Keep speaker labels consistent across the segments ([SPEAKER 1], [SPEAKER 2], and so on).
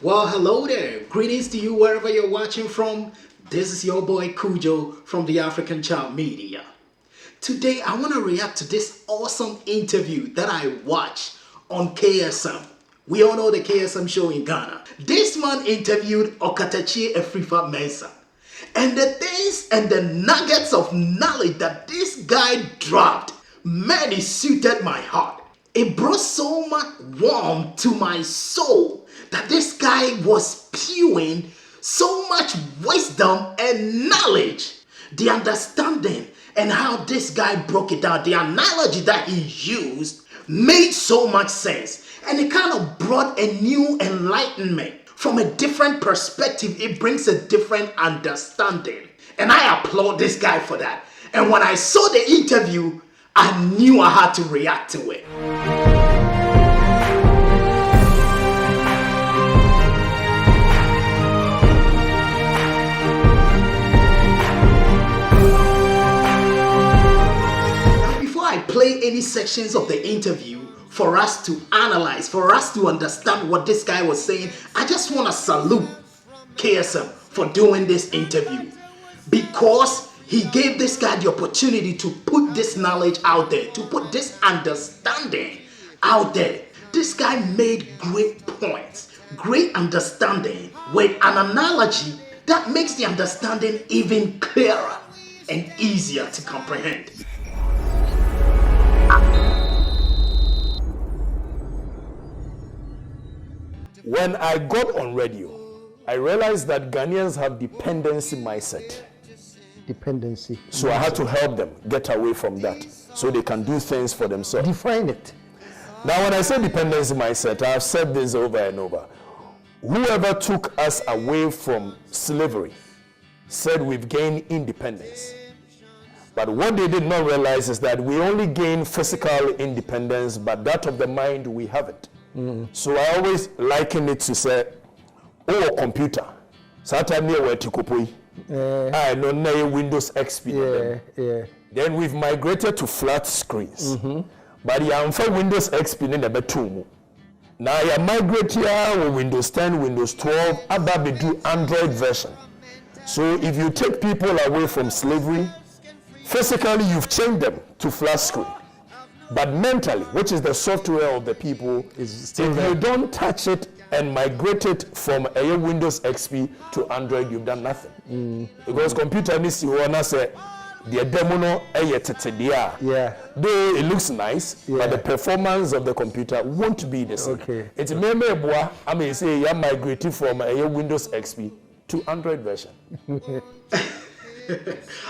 [SPEAKER 1] Well, hello there. Greetings to you wherever you're watching from. This is your boy Cujo from the African Child Media. Today, I want to react to this awesome interview that I watched on KSM. We all know the KSM show in Ghana. This man interviewed Okatachi Afrifa Mensah. And the things and the nuggets of knowledge that this guy dropped, man, it suited my heart. It brought so much warmth to my soul that this guy was spewing so much wisdom and knowledge. The understanding and how this guy broke it down, the analogy that he used made so much sense. And it kind of brought a new enlightenment. From a different perspective, it brings a different understanding. And I applaud this guy for that. And when I saw the interview, I knew I had to react to it. Now, before I play any sections of the interview for us to analyze, for us to understand what this guy was saying, I just want to salute KSM for doing this interview, because he gave this guy the opportunity to put this knowledge out there, to put this understanding out there. This guy made great points, great understanding with an analogy that makes the understanding even clearer and easier to comprehend.
[SPEAKER 2] When I got on radio, I realized that Ghanaians have dependency mindset.
[SPEAKER 3] Dependency.
[SPEAKER 2] So I had to help them get away from that so they can do things for themselves.
[SPEAKER 3] Define it.
[SPEAKER 2] Now, when I say dependency mindset, I've said this over and over. Whoever took us away from slavery said we've gained independence. But what they did not realize is that we only gain physical independence, but that of the mind, we haven't. So I always liken it to say, oh, computer. Sometimes we're tikopoi. I know now Windows XP. Then we've migrated to flat screens. But you have Windows XP in the bedroom. Now you migrate here with Windows 10, Windows 12, about to do Android version. So if you take people away from slavery, physically you've changed them to flat screen. But mentally, which is the software of the people, if you don't touch it and migrate it from a Windows XP to Android, you've done nothing. Because computer needs to say the demo no though it looks nice, but the performance of the computer won't be the same. It's I mean say you migrated from a Windows XP to Android version.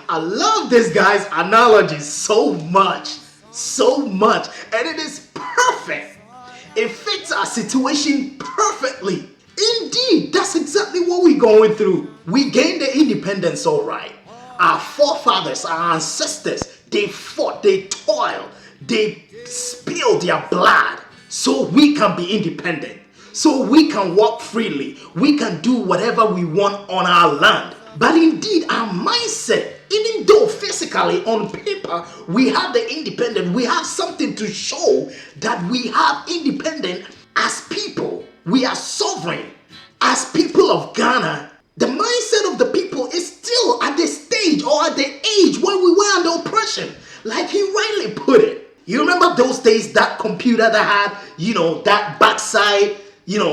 [SPEAKER 1] I love this guy's analogy so much, and it is perfect. It fits our situation perfectly. Indeed, that's exactly what we're going through. We gained the independence, all right. Our forefathers, our ancestors, they fought, they toiled, they spilled their blood so we can be independent, so we can walk freely, we can do whatever we want on our land. But indeed, our mindset, even though physically on paper we have the independent, we have something to show that we have independent as people. We are sovereign as people of Ghana. The mindset of the people is still at the stage or at the age when we were under oppression, like he rightly put it. You remember those days, that computer that had, that backside,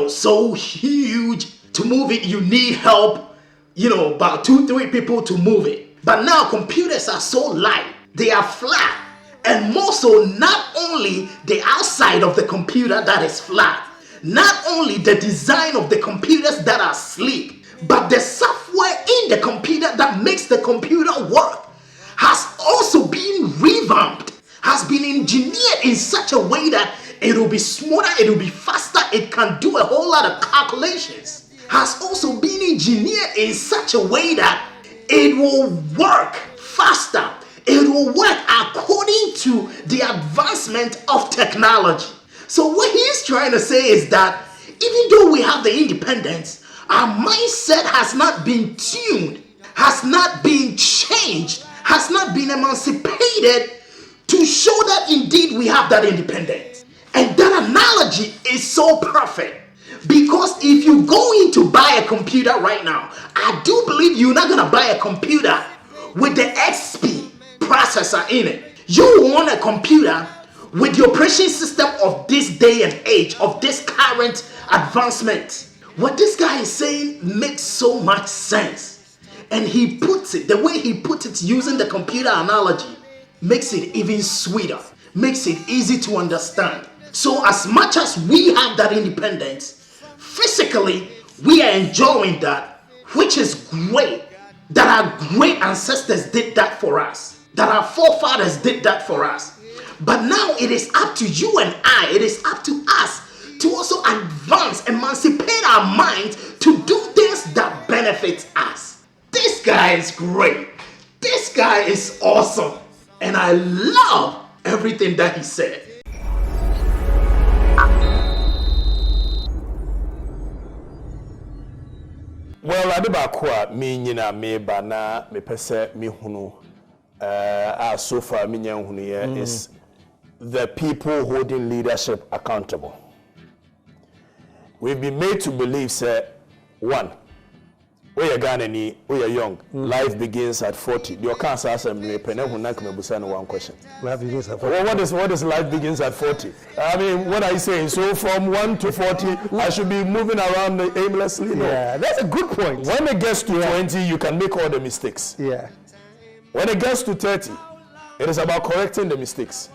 [SPEAKER 1] so huge, to move it you need help, about 2-3 people to move it. But now computers are so light, they are flat, and more so, not only the outside of the computer that is flat, not only the design of the computers that are sleek, but the software in the computer that makes the computer work has also been revamped, has been engineered in such a way that it will be smoother, it will be faster, it can do a whole lot of calculations. Has also been engineered in such a way that it will work faster. It will work according to the advancement of technology. So what he's trying to say is that even though we have the independence, our mindset has not been tuned, has not been changed, has not been emancipated to show that indeed we have that independence. And that analogy is so perfect, because if you go computer right now, I do believe you're not gonna buy a computer with the XP processor in it. You want a computer with the operation system of this day and age, of this current advancement. What this guy is saying makes so much sense. And he puts it, the way he puts it using the computer analogy, makes it even sweeter, makes it easy to understand. So as much as we have that independence, physically, we are enjoying that, which is great. That our great ancestors did that for us. That our forefathers did that for us. But now it is up to you and I, it is up to us to also advance, emancipate our minds to do things that benefit us. This guy is great. This guy is awesome. And I love everything that he said.
[SPEAKER 2] Well, ade baako a me nyina me ba na me pese me hunu so far me nya hunu ye is the people holding leadership accountable. We've been made to believe, say, one, we are Ghanaian, we are young. Life begins at 40. Your cancer has a one question.
[SPEAKER 3] Life begins at 40.
[SPEAKER 2] Well, what is life begins at 40? I mean, what are you saying? So from 1 to 40, I should be moving around aimlessly? No.
[SPEAKER 3] Yeah, that's a good point.
[SPEAKER 2] When it gets to 20, you can make all the mistakes.
[SPEAKER 3] Yeah.
[SPEAKER 2] When it gets to 30, it is about correcting the mistakes.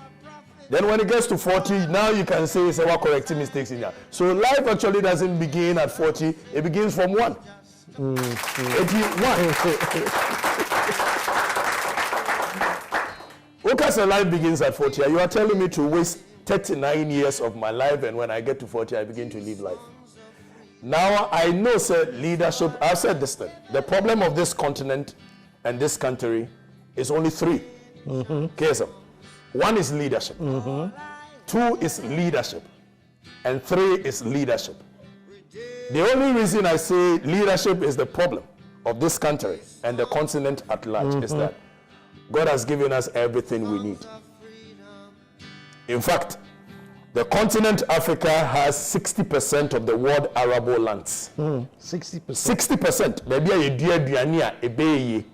[SPEAKER 2] Then when it gets to 40, now you can say it's about correcting mistakes in there. So life actually doesn't begin at 40, it begins from 1. 81. Okay, so life begins at 40. You are telling me to waste 39 years of my life, and when I get to 40, I begin to live life. Now I know, sir, leadership, I've said this thing. The problem of this continent and this country is only 3. Okay, so 1 is leadership, 2 is leadership, and 3 is leadership. The only reason I say leadership is the problem of this country and the continent at large is that God has given us everything we need. In fact, the continent Africa has 60% of the world arable lands.
[SPEAKER 3] 60%.
[SPEAKER 2] 60%. Maybe a year duania ebeye.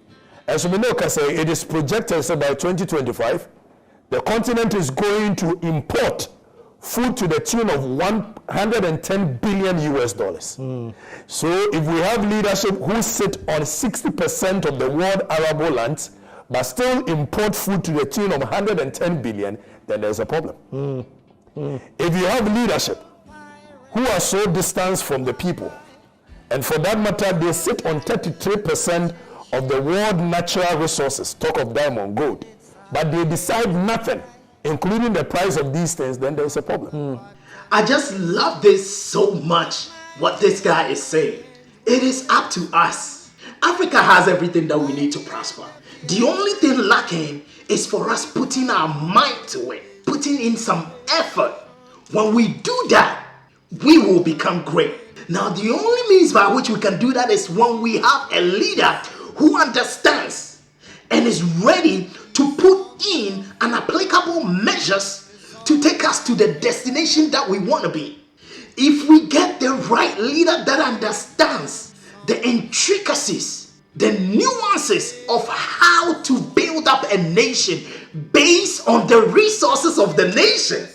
[SPEAKER 2] As we know, it is projected that by 2025, the continent is going to import food to the tune of $110 billion US. So if we have leadership who sit on 60% of the world arable lands, but still import food to the tune of 110 billion, then there's a problem. If you have leadership who are so distanced from the people, and for that matter, they sit on 33% of the world natural resources, talk of diamond, gold, but they decide nothing, including the price of these things, then there's a problem.
[SPEAKER 1] I just love this so much, what this guy is saying. It is up to us. Africa has everything that we need to prosper. The only thing lacking is for us putting our mind to it, putting in some effort. When we do that, we will become great. Now, the only means by which we can do that is when we have a leader who understands and is ready to put in an applicable measures to take us to the destination that we want to be. If we get the right leader that understands the intricacies, the nuances of how to build up a nation based on the resources of the nation,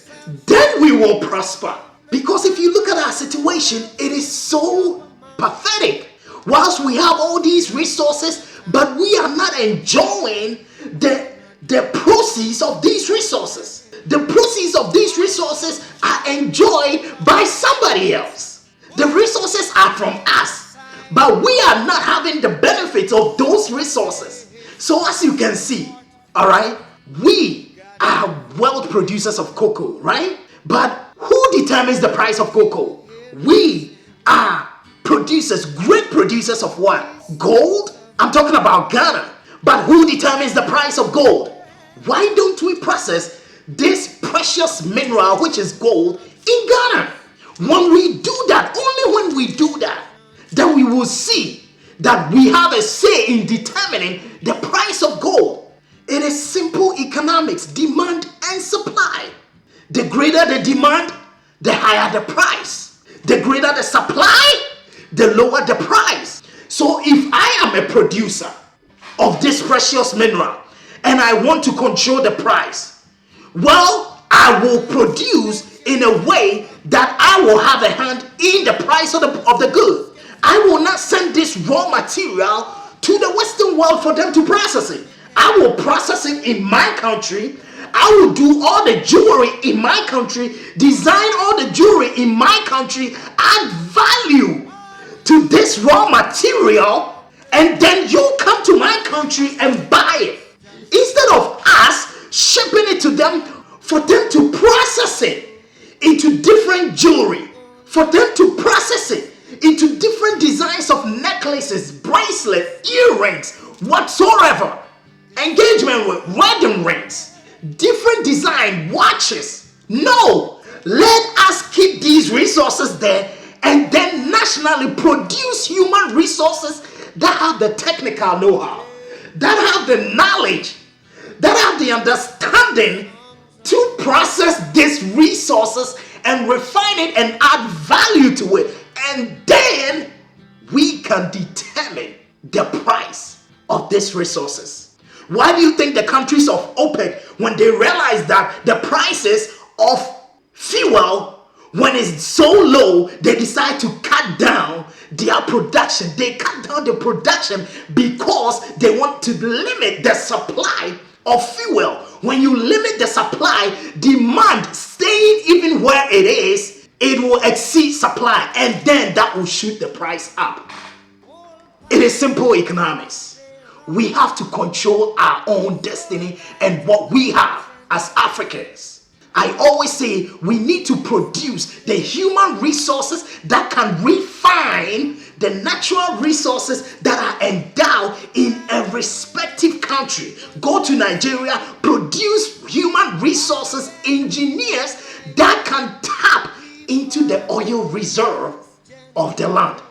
[SPEAKER 1] then we will prosper. Because if you look at our situation, it is so pathetic. Whilst we have all these resources, but we are not enjoying the proceeds of these resources. The proceeds of these resources are enjoyed by somebody else. The resources are from us, but we are not having the benefits of those resources. So as you can see, all right, we are world producers of cocoa, right? But who determines the price of cocoa? We are producers, great producers of what? Gold? I'm talking about Ghana. But who determines the price of gold? Why don't we process this precious mineral, which is gold, in Ghana? When we do that, only when we do that, then we will see that we have a say in determining the price of gold. It is simple economics, demand and supply. The greater the demand, the higher the price. The greater the supply, the lower the price. So if I am a producer of this precious mineral and I want to control the price, well, I will produce in a way that I will have a hand in the price of the good. I will not send this raw material to the Western world for them to process it. I will process it in my country. I will do all the jewelry in my country, design all the jewelry in my country, add value to this raw material, and then you come to my country and buy it. Instead of us shipping it to them for them to process it into different jewelry, for them to process it into different designs of necklaces, bracelets, earrings, whatsoever, engagement with wedding rings, different design watches. No, let us keep these resources there and then nationally produce human resources that have the technical know-how, that have the knowledge, that have the understanding to process these resources and refine it and add value to it. And then we can determine the price of these resources. Why do you think the countries of OPEC, when they realize that the prices of fuel, when it's so low, they decide to cut down their production? They cut down the production because they want to limit the supply of fuel. When you limit the supply, demand staying even where it is, it will exceed supply, and then that will shoot the price up. It is simple economics. We have to control our own destiny and what we have as Africans. I always say we need to produce the human resources that can refine the natural resources that are endowed in a respective country. Go to Nigeria, produce human resources, engineers that can tap into the oil reserve of the land.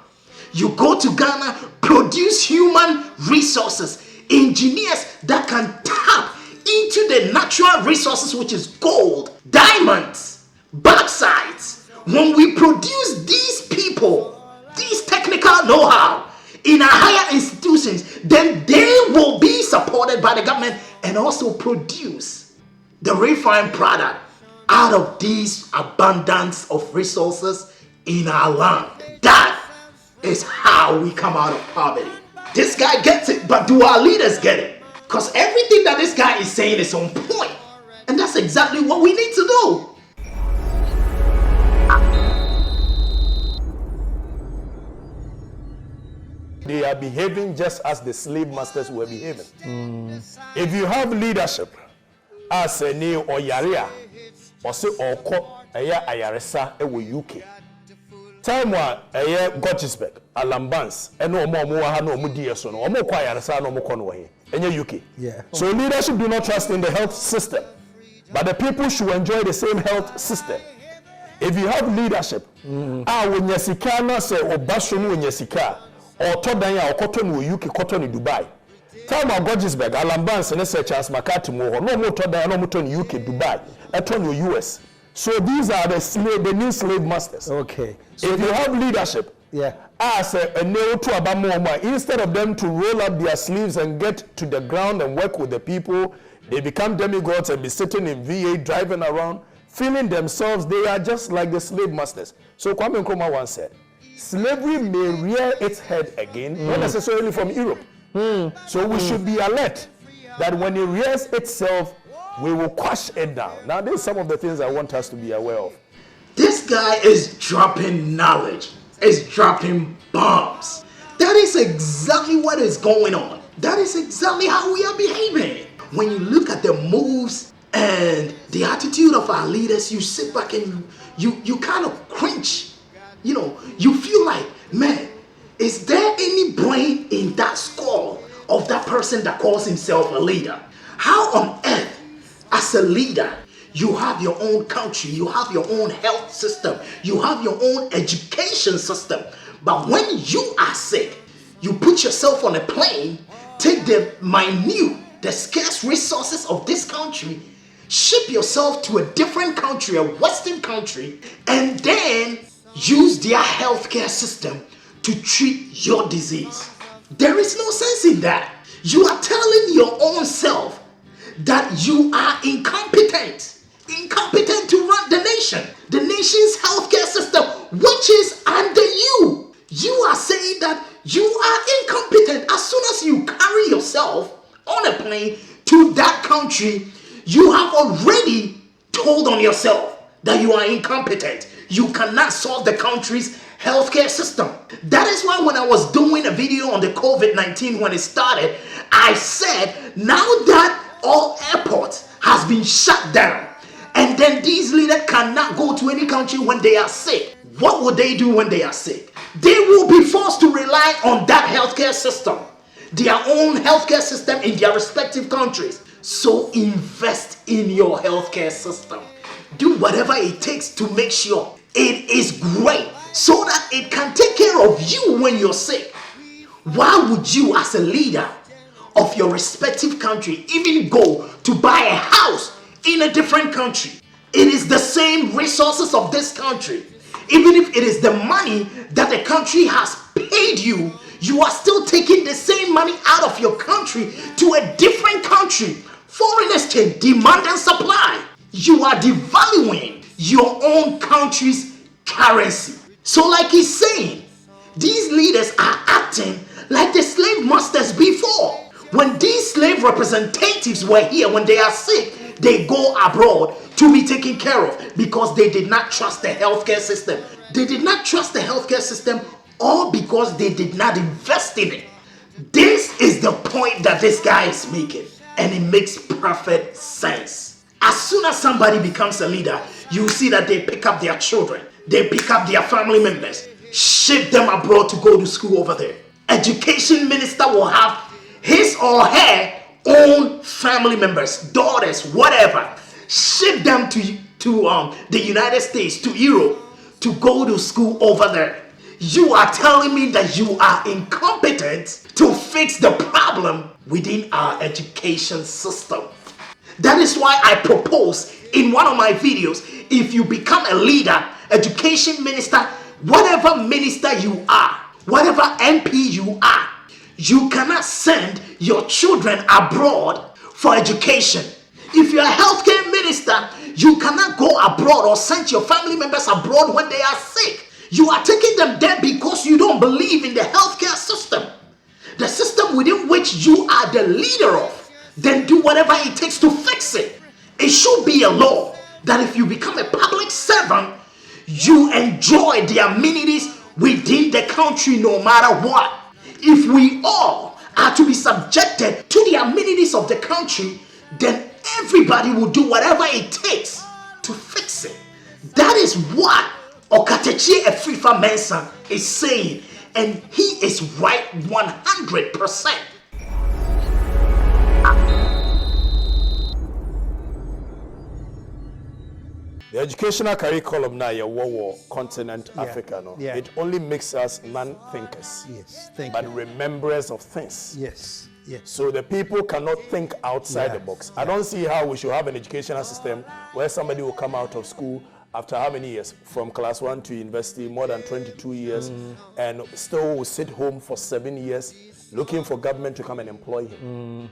[SPEAKER 1] You go to Ghana, produce human resources, engineers that can tap into the natural resources, which is gold, diamonds, bauxites. When we produce these people, these technical know-how in our higher institutions, then they will be supported by the government and also produce the refined product out of these abundance of resources in our land. That is how we come out of poverty. This guy gets it, but do our leaders get it? Because everything that this guy is saying is on point. And that's exactly what we need to do.
[SPEAKER 2] They are behaving just as the slave masters were behaving. If you have leadership as a new or yaria, or say or ko aya ayaresa ewo UK. Time wa aya Gottisberg, Alambans, and no more ha no mu die so no. Omo kwa ayaresa no mo ko no he. Enye UK.
[SPEAKER 3] Yeah.
[SPEAKER 2] So leadership do not trust in the health system, but the people should enjoy the same health system. If you have leadership, when yasika na se obaso no yasika, or todan ya okoto no UK, koto no Dubai. Time wa Gottisberg, Alambans, and say Charles McCarthy mo no mo todan no mo to UK, Dubai, eto no US. So these are the new slave masters.
[SPEAKER 3] Okay. So
[SPEAKER 2] if you have leadership, as a new to abamoma, instead of them to roll up their sleeves and get to the ground and work with the people, they become demigods and be sitting in V8 driving around, feeling themselves they are just like the slave masters. So Kwame Nkrumah once said, slavery may rear its head again, not necessarily from Europe. So we should be alert that when it rears itself, we will quash it down. Now, these are some of the things I want us to be aware of.
[SPEAKER 1] This guy is dropping knowledge, is dropping bombs. That is exactly what is going on. That is exactly how we are behaving. When you look at the moves and the attitude of our leaders, you sit back and you kind of cringe. You know, you feel like, man, is there any brain in that skull of that person that calls himself a leader? How on earth, as a leader, you have your own country, you have your own health system, you have your own education system, but when you are sick, you put yourself on a plane, take the scarce resources of this country, ship yourself to a different country, a Western country, and then use their healthcare system to treat your disease. There is no sense in that. You are telling your own self that you are incompetent to run the nation, the nation's healthcare system, which is under you. You are saying that you are incompetent. As soon as you carry yourself on a plane to that country, you have already told on yourself that you are incompetent. You cannot solve the country's healthcare system. That is why when I was doing a video on the COVID-19 when it started, I said now that all airports has been shut down, and then these leaders cannot go to any country when they are sick, what would they do when they are sick? They will be forced to rely on that healthcare system, their own healthcare system in their respective countries. So invest in your healthcare system. Do whatever it takes to make sure it is great so that it can take care of you when you're sick. Why would you, as a leader of your respective country, even go to buy a house in a different country? It is the same resources of this country. Even if it is the money that the country has paid you, you are still taking the same money out of your country to a different country. Foreign exchange, demand and supply. You are devaluing your own country's currency. So like he's saying, these leaders are acting like the slave masters before. When these slave representatives were here, when they are sick, they go abroad to be taken care of because they did not trust the healthcare system. They did not trust the healthcare system, or because they did not invest in it. This is the point that this guy is making, and it makes perfect sense. As soon as somebody becomes a leader, you see that they pick up their children, they pick up their family members, ship them abroad to go to school over there. Education minister will have his or her own family members, daughters, whatever, ship them to the United States, to Europe, to go to school over there. You are telling me that you are incompetent to fix the problem within our education system. That is why I propose in one of my videos, if you become a leader, education minister, whatever minister you are, whatever MP you are, you cannot send your children abroad for education. If you're a healthcare minister, you cannot go abroad or send your family members abroad when they are sick. You are taking them there because you don't believe in the healthcare system, the system within which you are the leader of. Then do whatever it takes to fix it. It should be a law that if you become a public servant, you enjoy the amenities within the country no matter what. If we all are to be subjected to the amenities of the country, then everybody will do whatever it takes to fix it. That is what Okatechi Efrifa Mensah is saying, and he is right 100%.
[SPEAKER 2] The educational curriculum now, your continent Africa, no?
[SPEAKER 3] Yeah.
[SPEAKER 2] It only makes us non-thinkers,
[SPEAKER 3] Yes, thank
[SPEAKER 2] but
[SPEAKER 3] you.
[SPEAKER 2] rememberers of things.
[SPEAKER 3] Yes, yes.
[SPEAKER 2] So the people cannot think outside
[SPEAKER 3] Yeah.
[SPEAKER 2] the box. I don't see how we should have an educational system where somebody will come out of school after how many years? From class 1 to university, more than 22 years, and still will sit home for 7 years looking for government to come and employ him.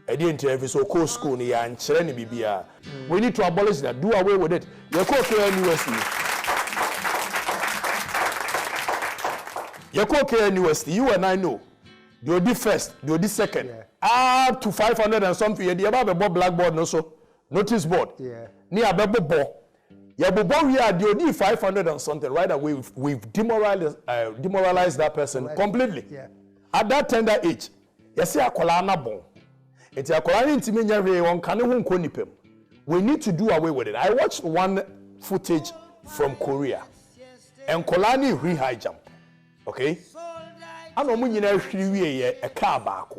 [SPEAKER 2] I didn't every so call school near and Chereni Bibia. We need to abolish that, do away with it. You're called University. You're called University. You and I know. You did first, you did second. Up to 500 and something. You have a blackboard, no so notice board.
[SPEAKER 3] Yeah.
[SPEAKER 2] Near a bubble. Yeah, but we are the 500 and something. Right away, we've demoralized that person completely.
[SPEAKER 3] Yeah.
[SPEAKER 2] At that tender age, you see a kolana bon. It's a kolana intimenya on kanu konipem. We need to do away with it. I watched one footage from Korea, and kolani high jump. Okay, and a car back.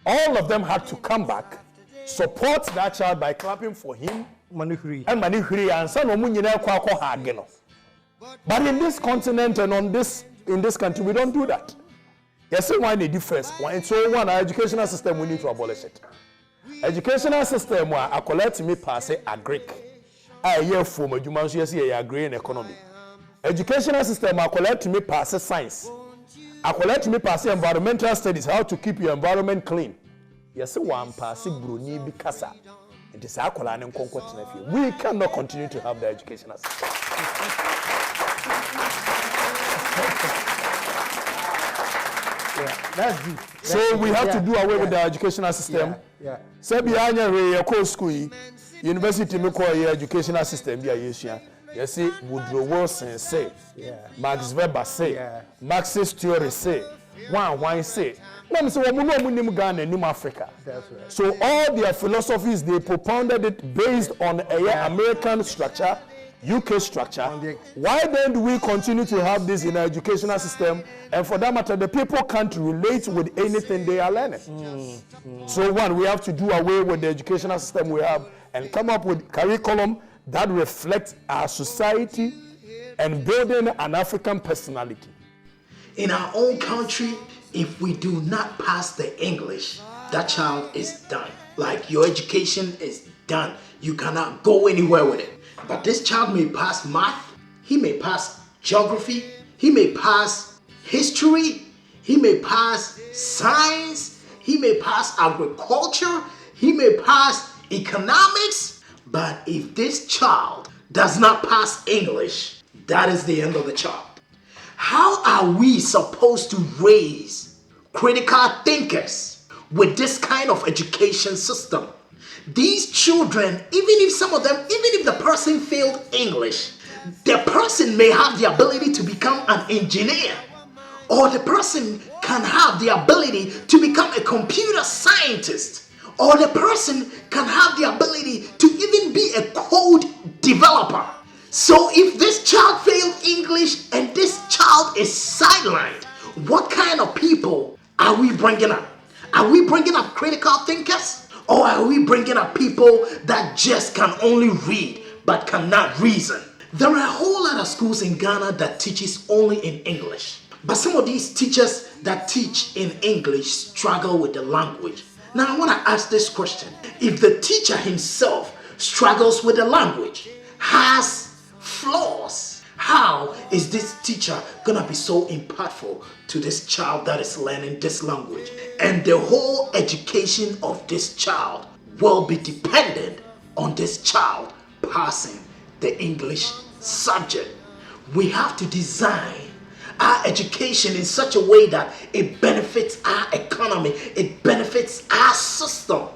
[SPEAKER 2] All of them had to come back, support that child by clapping for him.
[SPEAKER 3] Manihuri.
[SPEAKER 2] And Manihuri and son of Munina Kwako Hageno. But in this continent and in this country, we don't do that. Yes, why the difference? So one, our educational system, we need to abolish it. Educational system where I collect me pass a Greek. I hear from a human, yes, I agree in economy. educational system akwala to me pass science. Akwala to me pass environmental studies, how to keep your environment clean. Yes, one pass bruni bi kasa. It is akwala ne nkonko tenafi. We cannot continue to have the educational system.
[SPEAKER 3] Yeah, that's deep.
[SPEAKER 2] So we have to do away with the educational system.
[SPEAKER 3] Yeah.
[SPEAKER 2] Sebi anya we ko school university me call your educational system bi ayesua. You see Woodrow Wilson say, Max Weber say, Marxist theory say, one say. Let say we no nim Ghana nim Africa.
[SPEAKER 3] That's right.
[SPEAKER 2] So all their philosophies they propounded it based on American structure, UK structure. Why then do we continue to have this in our educational system? And for that matter, the people can't relate with anything they are learning. So one, we have to do away with the educational system we have and come up with curriculum that reflects our society and building an African personality.
[SPEAKER 1] In our own country, if we do not pass the English, that child is done. Like your education is done. You cannot go anywhere with it. But this child may pass math, he may pass geography, he may pass history, he may pass science, he may pass agriculture, he may pass economics. But if this child does not pass English, that is the end of the child. How are we supposed to raise critical thinkers with this kind of education system? These children, even if some of them, even if the person failed English, the person may have the ability to become an engineer, or the person can have the ability to become a computer scientist, or the person can have the ability to even be a code developer. So if this child failed English and this child is sidelined, what kind of people are we bringing up? Are we bringing up critical thinkers? Or are we bringing up people that just can only read but cannot reason? There are a whole lot of schools in Ghana that teaches only in English. But some of these teachers that teach in English struggle with the language. Now I want to ask this question. If the teacher himself struggles with the language, has flaws, how is this teacher gonna be so impactful to this child that is learning this language? And the whole education of this child will be dependent on this child passing the English subject. We have to design our education in such a way that it benefits our economy, it benefits our system.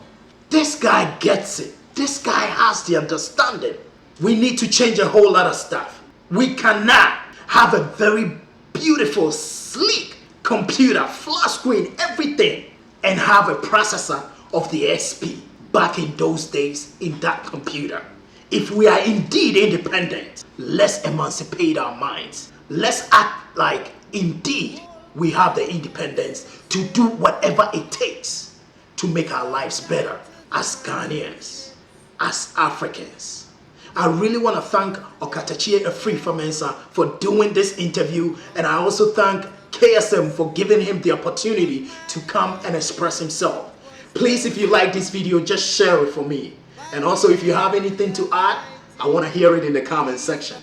[SPEAKER 1] This guy gets it. This guy has the understanding. We need to change a whole lot of stuff. We cannot have a very beautiful, sleek computer, flat screen, everything, and have a processor of the SP back in those days in that computer. If we are indeed independent, let's emancipate our minds. Let's act like indeed we have the independence to do whatever it takes to make our lives better as Ghanaians, as Africans. I really want to thank Okatachie Efri-Famensa for doing this interview, and I also thank KSM for giving him the opportunity to come and express himself. Please, if you like this video, just share it for me. And also, if you have anything to add, I want to hear it in the comment section.